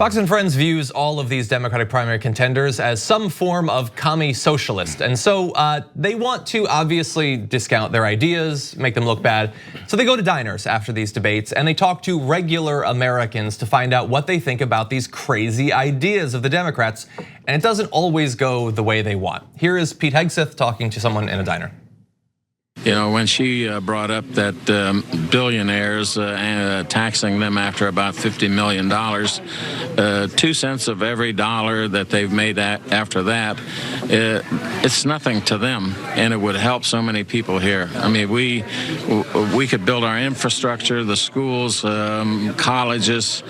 Fox and Friends views all of these Democratic primary contenders as some form of commie socialist. And so they want to obviously discount their ideas, make them look bad. So they go to diners after these debates and they talk to regular Americans to find out what they think about these crazy ideas of the Democrats. And it doesn't always go the way they want. Here is Pete Hegseth talking to someone in a diner. You know, when she brought up that billionaires taxing them after about $50 million, 2 cents of every dollar that they've made after that, it's nothing to them, and it would help so many people here. I mean, we could build our infrastructure, the schools, colleges.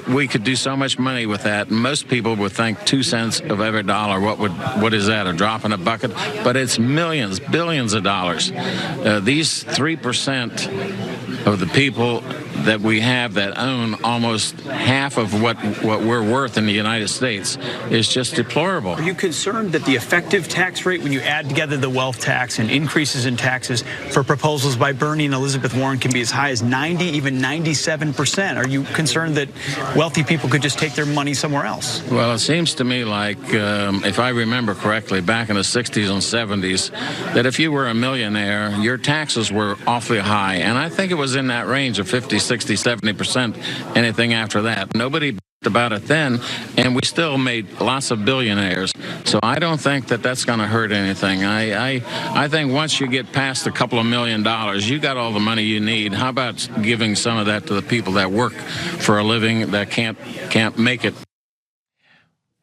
We could do so much money with that. Most people would think 2 cents of every dollar. What is that? A drop in a bucket? But it's millions, billions of dollars. These 3% of the people that we have that own almost half of what we're worth in the United States is just deplorable. Are you concerned that the effective tax rate, when you add together the wealth tax and increases in taxes for proposals by Bernie and Elizabeth Warren, can be as high as 90, even 97%? Are you concerned that wealthy people could just take their money somewhere else? Well, it seems to me like, if I remember correctly, back in the 60s and 70s, that if you were a millionaire, your taxes were awfully high. And I think it was in that range of 50, 60, 70%, anything after that. Nobody about it then, and we still made lots of billionaires. So I don't think that that's going to hurt anything. I think once you get past a couple of $1 million, you got all the money you need. How about giving some of that to the people that work for a living that can't make it?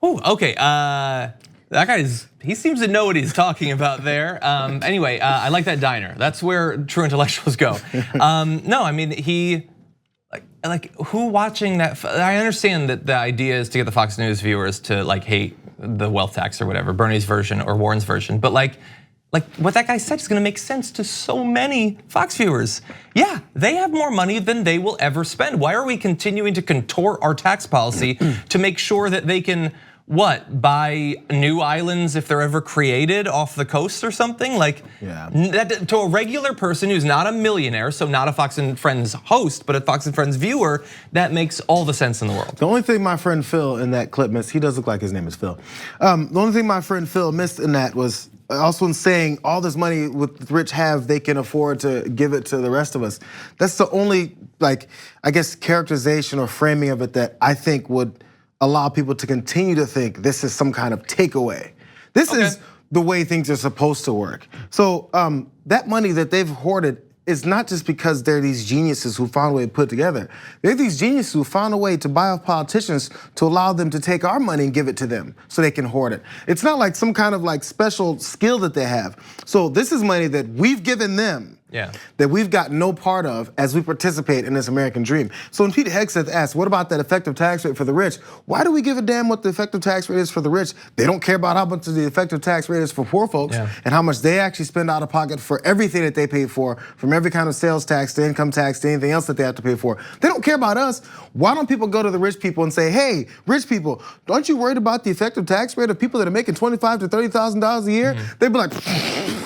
Ooh, okay. That he seems to know what he's talking about there. Anyway, I like that diner. That's where true intellectuals go. No, I mean, he, like who watching that? I understand that the idea is to get the Fox News viewers to like hate the wealth tax or whatever, Bernie's version or Warren's version. But like what that guy said is gonna make sense to so many Fox viewers. Yeah, they have more money than they will ever spend. Why are we continuing to contort our tax policy to make sure that they can, buy new islands if they're ever created off the coast or something? Like, that, to a regular person who's not a millionaire, so not a Fox and Friends host, but a Fox and Friends viewer, that makes all the sense in the world. The only thing my friend Phil in that clip missed, he does look like his name is Phil. The only thing my friend Phil missed in that was also in saying all this money with the rich have, they can afford to give it to the rest of us. That's the only, I guess, characterization or framing of it that I think would allow people to continue to think this is some kind of takeaway. This is the way things are supposed to work. So that money that they've hoarded is not just because they're these geniuses who found a way to put it together. They're these geniuses who found a way to buy off politicians to allow them to take our money and give it to them so they can hoard it. It's not like some kind of special skill that they have. So this is money that we've given them, that we've got no part of as we participate in this American dream. So when Pete Hegseth asked, what about that effective tax rate for the rich? Why do we give a damn what the effective tax rate is for the rich? They don't care about how much the effective tax rate is for poor folks and how much they actually spend out of pocket for everything that they pay for, from every kind of sales tax to income tax to anything else that they have to pay for. They don't care about us. Why don't people go to the rich people and say, hey, rich people, aren't you worried about the effective tax rate of people that are making $25,000 to $30,000 a year? They'd be like,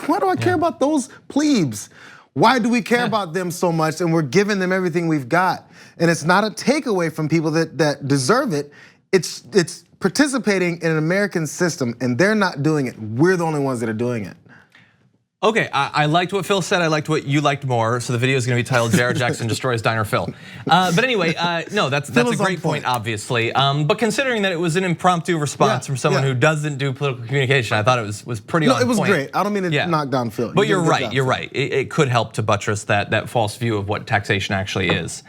why do I care about those plebes? Why do we care about them so much and we're giving them everything we've got? And it's not a takeaway from people that deserve it. It's participating in an American system and they're not doing it. We're the only ones that are doing it. Okay, I liked what Phil said. I liked what you liked more. So the video is going to be titled "Jared Jackson Destroys Diner Phil." But anyway, no, that's a great point, obviously. But considering that it was an impromptu response from someone who doesn't do political communication, I thought it was pretty on point. No, it was great. I don't mean to knock down Phil. But you're right. You're right. It could help to buttress that false view of what taxation actually is.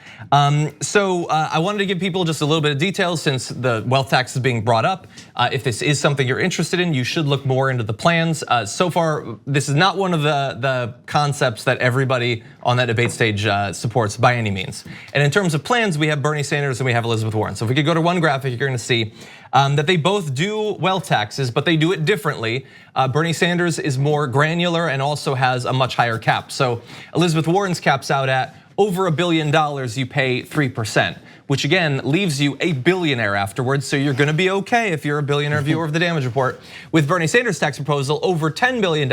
So I wanted to give people just a little bit of details since the wealth tax is being brought up. If this is something you're interested in, you should look more into the plans. So far, this is not one of the concepts that everybody on that debate stage supports by any means. And in terms of plans, we have Bernie Sanders and we have Elizabeth Warren. So if we could go to one graphic, you're gonna see that they both do wealth taxes, but they do it differently. Bernie Sanders is more granular and also has a much higher cap. So Elizabeth Warren's caps out at over $1 billion, you pay 3%. Which again leaves you a billionaire afterwards, so you're gonna be okay if you're a billionaire viewer of the Damage Report. With Bernie Sanders' tax proposal, over $10 billion,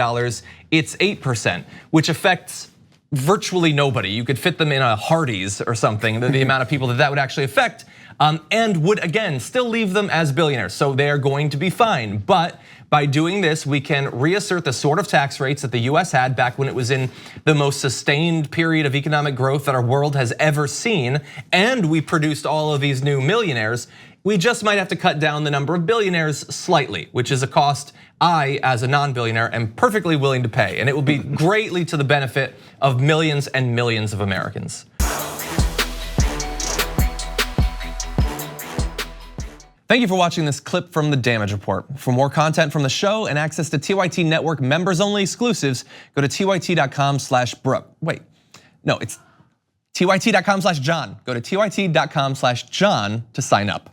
it's 8%, which affects virtually nobody. You could fit them in a Hardee's or something, the amount of people that would actually affect, and would again still leave them as billionaires. So they are going to be fine. But by doing this, we can reassert the sort of tax rates that the US had back when it was in the most sustained period of economic growth that our world has ever seen, and we produced all of these new millionaires. We just might have to cut down the number of billionaires slightly, which is a cost I, as a non-billionaire, am perfectly willing to pay. And it will be greatly to the benefit of millions and millions of Americans. Thank you for watching this clip from the Damage Report. For more content from the show and access to TYT Network members-only exclusives, go to tyt.com/Brooke. Wait, no, it's tyt.com/John. Go to tyt.com/John to sign up.